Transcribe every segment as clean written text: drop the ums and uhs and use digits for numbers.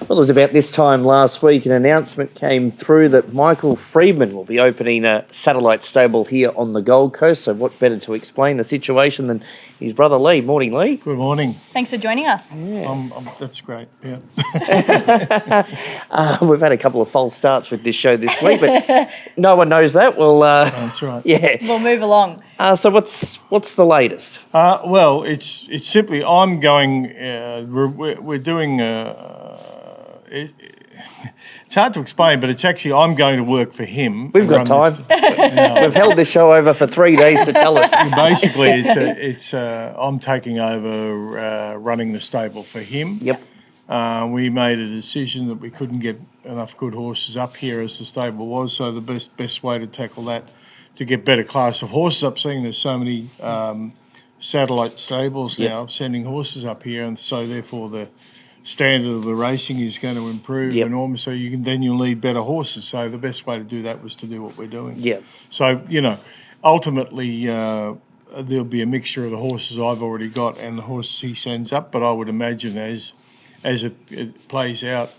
Well, it was about this time last week an announcement came through that Michael Freedman will be opening a satellite stable here on the Gold Coast. So what better to explain the situation than his brother Lee. Morning, Lee. Good morning. Thanks for joining us. Yeah. That's great, yeah. We've had a couple of false starts with this show this week, but no one knows that. Well, That's right. yeah. We'll move along. So what's the latest? Well, it's simply I'm going. We're doing. It's hard to explain, but it's actually I'm going to work for him. We've got time. We've held this show over for 3 days to tell us. Basically, it's I'm taking over running the stable for him. Yep. We made a decision that we couldn't get enough good horses up here as the stable was, so the best way to tackle that, to get better class of horses up, seeing there's so many satellite stables now sending horses up here, and so therefore the standard of the racing is going to improve enormously. So you'll need better horses. So the best way to do that was to do what we're doing. Yeah. So ultimately there'll be a mixture of the horses I've already got and the horses he sends up. But I would imagine as it plays out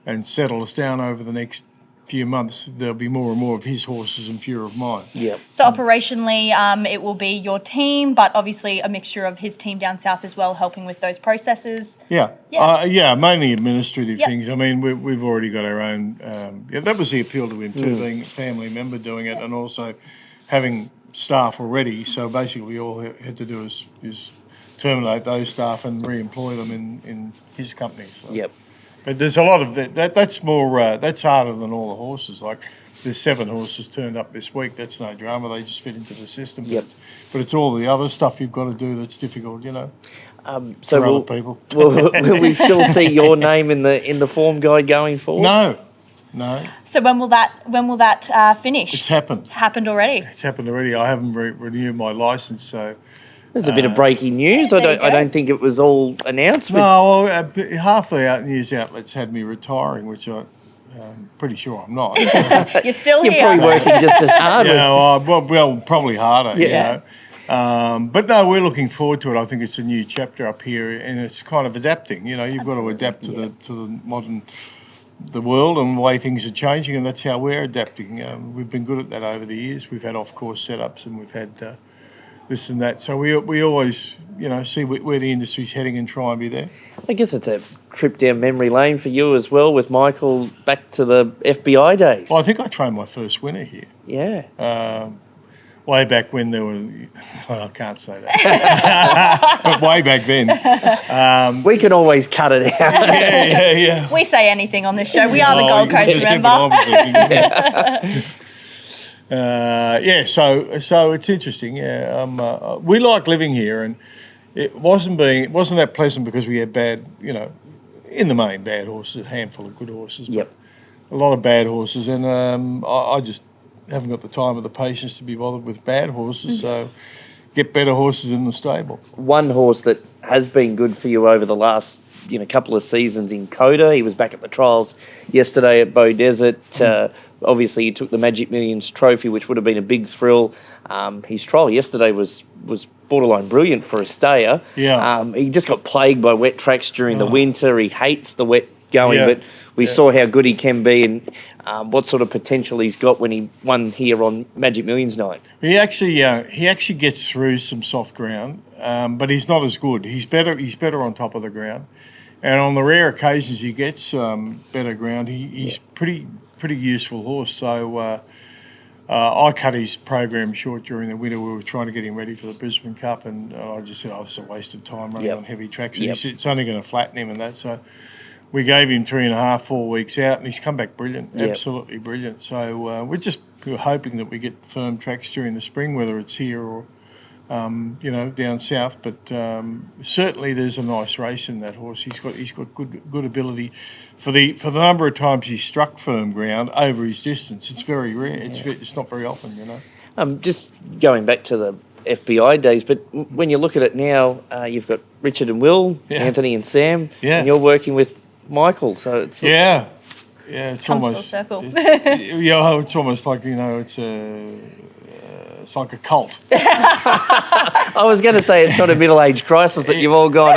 and settles down over the next few months, there'll be more and more of his horses and fewer of mine. Yeah. So operationally, it will be your team, but obviously a mixture of his team down south as well, helping with those processes. Yeah. Mainly administrative things. I mean, we've already got our own. That was the appeal to him too, being a family member doing it, and also having staff already. So basically, all he had to do is terminate those staff and re-employ them in his company. So. Yep. But there's a lot of that. That's more. That's harder than all the horses. Like there's 7 horses turned up this week. That's no drama. They just fit into the system. Yep. But it's all the other stuff you've got to do that's difficult. So for other people. will we still see your name in the form guide going forward? No. So when will that finish? It's happened. Happened already. It's happened already. I haven't renewed my license, so. There's a bit of breaking news. I don't think it was all announced. No, half the news outlets had me retiring, which I'm pretty sure I'm not. You're still You're here. probably working just as hard. Well, probably harder. Yeah. But no, we're looking forward to it. I think it's a new chapter up here, and it's kind of adapting. You've got to adapt to the world and the way things are changing, and that's how we're adapting. We've been good at that over the years. We've had off-course setups, and we've had this and that. So we always, see where the industry's heading and try and be there. I guess it's a trip down memory lane for you as well, with Michael back to the FBI days. Well, I think I trained my first winner here. Yeah. Way back when there were, well, I can't say that, but way back then. We can always cut it out. Yeah. We say anything on this show. We are the Gold Coast, remember? So it's interesting. Yeah, we like living here, and it wasn't that pleasant because we had bad, in the main bad horses, a handful of good horses, but a lot of bad horses, and I just haven't got the time or the patience to be bothered with bad horses. So get better horses in the stable. One horse that has been good for you over the last couple of seasons in Coda. He was back at the trials yesterday at Bow Desert. Obviously, he took the Magic Millions trophy, which would have been a big thrill. His trial yesterday was borderline brilliant for a stayer. Yeah. He just got plagued by wet tracks during the winter. He hates the wet going, but we saw how good he can be and what sort of potential he's got when he won here on Magic Millions night. He actually gets through some soft ground, but he's not as good. He's better on top of the ground, and on the rare occasions he gets better ground, he's pretty useful horse. So I cut his program short during the winter. We were trying to get him ready for the Brisbane Cup, and I just said, it's a waste of time running on heavy tracks. It's only going to flatten him and that. So we gave him 3.5, 4 weeks out, and he's come back brilliant, absolutely brilliant. So we're hoping that we get firm tracks during the spring, whether it's here or down south. But certainly there's a nice race in that horse. He's got good ability for the number of times he's struck firm ground over his distance. It's very rare. It's not very often, Just going back to the FBI days, but when you look at it now, you've got Richard and Will, Anthony and Sam, and you're working with Michael, so it's it's comes almost full circle. It's almost like it's a It's like a cult. I was going to say it's not a middle-age crisis that you've all gone,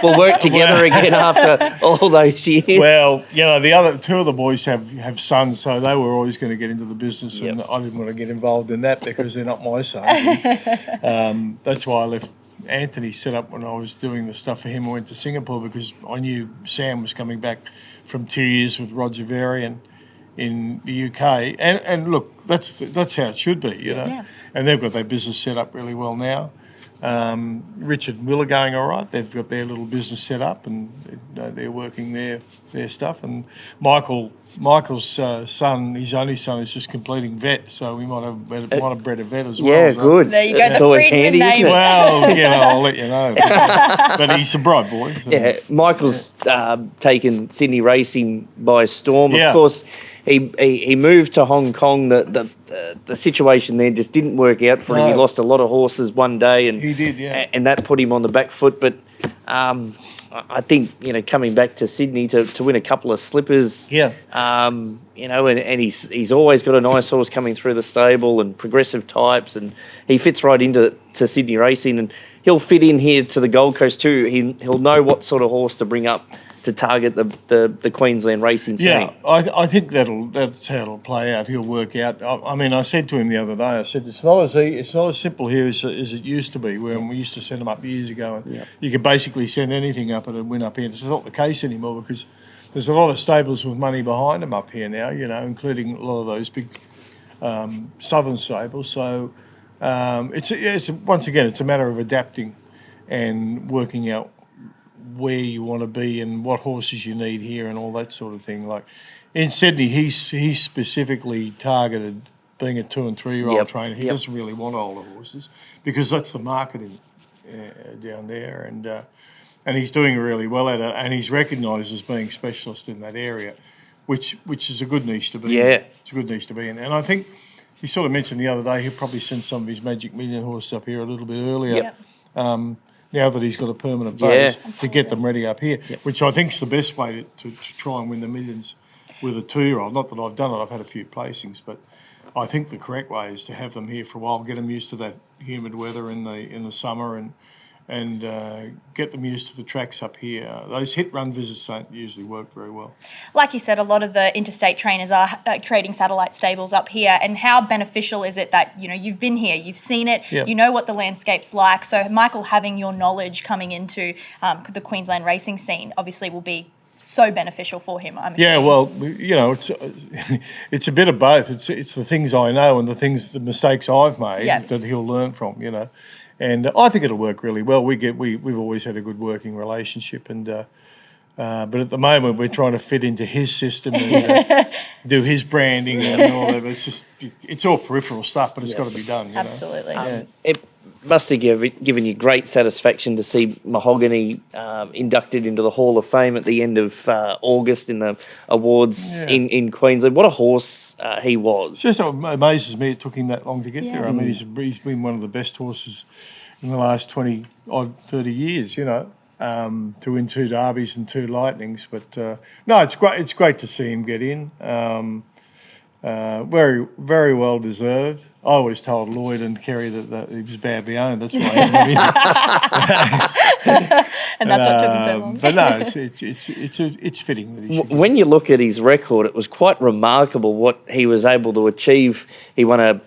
we'll work together again after all those years. Well, you know, the other two of the boys have sons, so they were always going to get into the business, and Yep. I didn't want to get involved in that because they're not my sons. And, that's why I left Anthony set up when I was doing the stuff for him. I went to Singapore because I knew Sam was coming back from 2 years with Roger Varian in the UK, and look, that's how it should be, you know. Yeah. And they've got their business set up really well now. Richard and Will are going all right. They've got their little business set up, and they're working their stuff. And Michael's son, his only son, is just completing vet, so we might have bred a vet as well. Yeah, so. good. There you go, That's the always Freedman handy, name. isn't it? Well, you know, I'll let you know. But he's a bright boy. So. Yeah, Michael's taken Sydney racing by storm. Yeah. Of course, he moved to Hong Kong. The situation there just didn't work out for him. He No. lost a lot of horses one day, and He did, yeah. and that put him on the back foot. But I think, you know, coming back to Sydney to win a couple of slippers. Yeah. You know, and he's always got a nice horse coming through the stable and progressive types, and he fits right into Sydney racing, and he'll fit in here to the Gold Coast too. He'll know what sort of horse to bring up to target the Queensland racing scene. Yeah, I think that's how it'll play out. He'll work out. I mean, I said to him the other day, I said it's not as simple here as it used to be, when we used to send them up years ago, and Yeah. you could basically send anything up and it'd win up here. It's not the case anymore because there's a lot of stables with money behind them up here now, you know, including a lot of those big southern stables. So it's once again, it's a matter of adapting and working out where you want to be and what horses you need here and all that sort of thing. Like in Sydney, he's specifically targeted being a 2 and 3 year old Yep, trainer. He yep. doesn't really want older horses because that's the marketing down there, and he's doing really well at it, and he's recognised as being specialist in that area, which is a good niche to be in. Yeah. It's a good niche to be in. And I think he sort of mentioned the other day he'll probably send some of his Magic Million horses up here a little bit earlier. Yep. Now that he's got a permanent Yeah. base, to get them ready up here, which I think is the best way to try and win the millions with a 2-year-old. Not that I've done it, I've had a few placings, but I think the correct way is to have them here for a while, get them used to that humid weather in the summer, and get them used to the tracks up here. Those hit-run visits don't usually work very well. Like you said, a lot of the interstate trainers are creating satellite stables up here. And how beneficial is it that, you know, you've been here, you've seen it, Yeah. you know what the landscape's like. So Michael, having your knowledge coming into the Queensland racing scene obviously will be so beneficial for him. Yeah, well, you know, it's a bit of both. It's the things I know and the mistakes I've made that he'll learn from, you know. And I think it'll work really well. We've always had a good working relationship, and but at the moment we're trying to fit into his system and do his branding and all that. But it's all peripheral stuff, but it's got to be done. You Absolutely. know? It must have given you great satisfaction to see Mahogany inducted into the Hall of Fame at the end of August in the awards in Queensland. What a horse he was. It just amazes me it took him that long to get Yeah. there. I mean, he's been one of the best horses in the last 30 years, you know, to win 2 derbies and 2 lightnings. But no, it's great. It's great to see him get in. Very, very well deserved. I always told Lloyd and Kerry that he was badly owned. That's why. And that's what took him so long. But no, it's fitting that he should. When you look at his record, it was quite remarkable what he was able to achieve. He won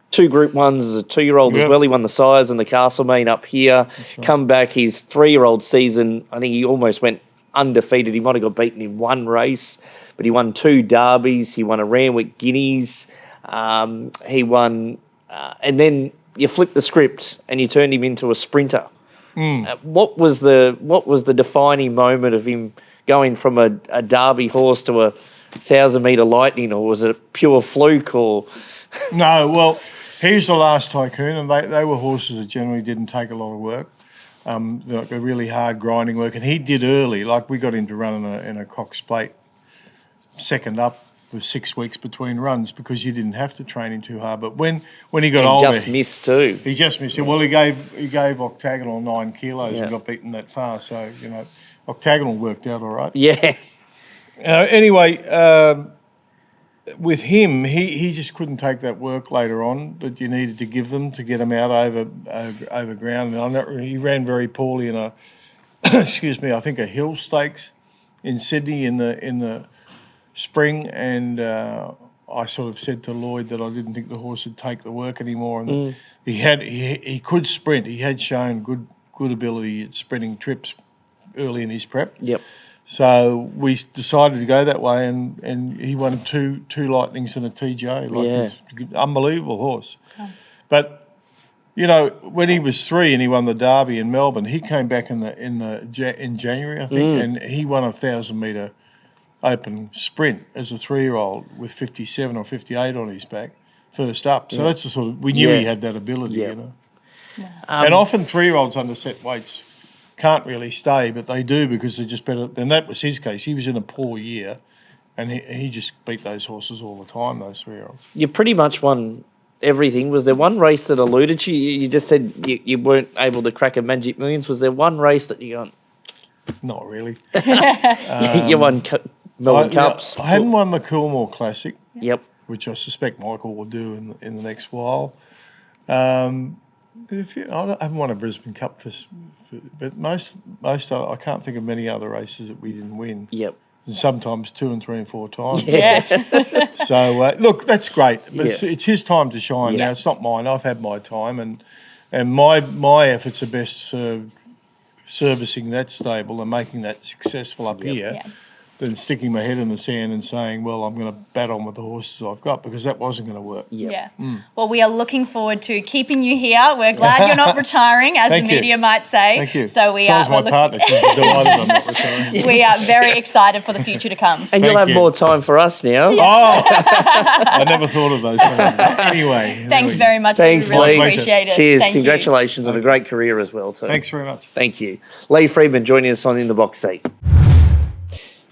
2 Group 1s as a 2-year-old as well. He won the Sires and the Castlemaine up here. Right. Come back his 3-year-old season, I think he almost went undefeated. He might have got beaten in 1 race, but he won 2 derbies. He won a Randwick Guineas. He won, and then you flip the script and you turned him into a sprinter. What was the defining moment of him going from a derby horse to a 1,000-metre lightning, or was it a pure fluke? Or no, well, he was the last tycoon, and they were horses that generally didn't take a lot of work. Like a really hard grinding work, and he did early. Like we got him to run in a Cox Plate, second up with 6 weeks between runs because you didn't have to train him too hard. But when he got older, just missed too. He just missed it. Well, he gave Octagonal 9 kilos and got beaten that far. So you know, Octagonal worked out all right. Yeah. Anyway, with him, he just couldn't take that work later on that you needed to give them to get him out over ground. And he ran very poorly in a excuse me, I think a hill stakes in Sydney in the spring, and I sort of said to Lloyd that I didn't think the horse would take the work anymore, and he could sprint. He had shown good ability at sprinting trips early in his prep. Yep. So we decided to go that way, and he won two lightnings and a TJ. It's an unbelievable horse. Oh. But you know, when he was 3 and he won the Derby in Melbourne, he came back in January, I think, and he won a 1,000-metre open sprint as a 3-year-old with 57 or 58 on his back, first up. So that's the sort of, we knew he had that ability, you know. Yeah. And often 3-year-olds under set weights can't really stay, but they do because they're just better. And that was his case. He was in a poor year, and he just beat those horses all the time, those 3-year-olds. You pretty much won everything. Was there one race that eluded you? You just said you weren't able to crack a Magic Millions. Was there one race that you got? Not really. You won Melbourne Cups. I hadn't won the Coolmore Classic. Yep. Which I suspect Michael will do in the next while. I haven't won a Brisbane Cup, but most I can't think of many other races that we didn't win. Yep. And sometimes 2 and 3 and 4 times. Yeah. So look, that's great. But it's his time to shine now. It's not mine. I've had my time, and my efforts are best served servicing that stable and making that successful up here. Yeah. Than sticking my head in the sand and saying, well, I'm going to bat on with the horses I've got, because that wasn't going to work. Yeah. Well, we are looking forward to keeping you here. We're glad you're not retiring, as the media might say. Thank you. So we are. My partner. She's delighted I'm not retiring. We are very excited for the future to come. And you'll have more time for us now. Yeah. Oh, I never thought of those things. Anyway. Thanks very much. Thanks, we really Lee. appreciate it. Cheers. Thank Congratulations on a great career as well, too. Thanks very much. Thank you. Lee Freedman joining us on In the Box Seat.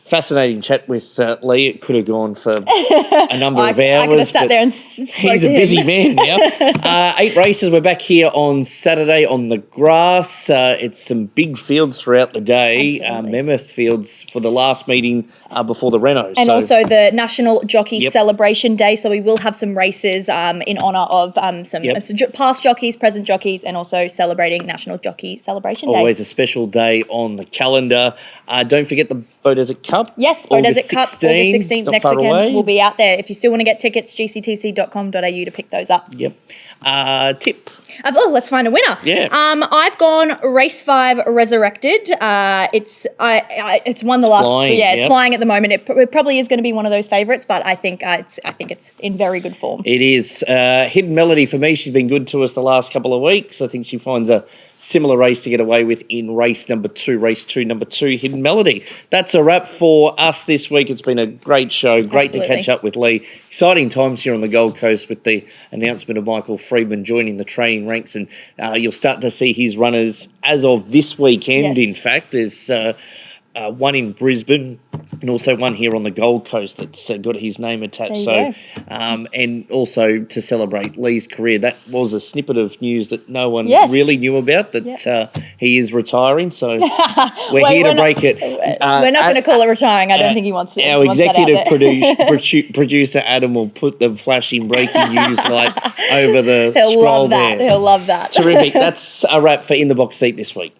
Fascinating chat with Lee. It could have gone for a number of hours. I could have sat there and spoke he's to a busy man now. 8 races. We're back here on Saturday on the grass. It's some big fields throughout the day. Mammoth fields for the last meeting before the Renault. And also the National Jockeys Celebration Day. So we will have some races in honour of some past jockeys, present jockeys, and also celebrating National Jockey Celebration Day. Always a special day on the calendar. Don't forget the Beaudesert Cup. Yes, Beaudesert Cup, August 16th, next weekend. Away. We'll be out there. If you still want to get tickets, gctc.com.au to pick those up. Yep. Tip. Let's find a winner. Yeah. I've gone race 5 Resurrected. It's won the last. Flying, it's flying at the moment. It probably is going to be one of those favourites, but I think it's in very good form. It is. Hidden Melody for me. She's been good to us the last couple of weeks. I think she finds a similar race to get away with in race number 2, number 2, Hidden Melody. That's a wrap for us this week. It's been a great show. Great to catch up with Lee. Exciting times here on the Gold Coast with the announcement of Michael Freedman joining the training ranks, and you'll start to see his runners as of this weekend. In fact, there's one in Brisbane and also one here on the Gold Coast that's got his name attached. And also to celebrate Lee's career, that was a snippet of news that no one really knew about, that he is retiring. So we're here to break it. We're not going to call it retiring. I don't think he wants to. Our executive producer Adam will put the flashing breaking news light over the scroll there. He'll love that. Terrific. That's a wrap for In the Box Seat this week.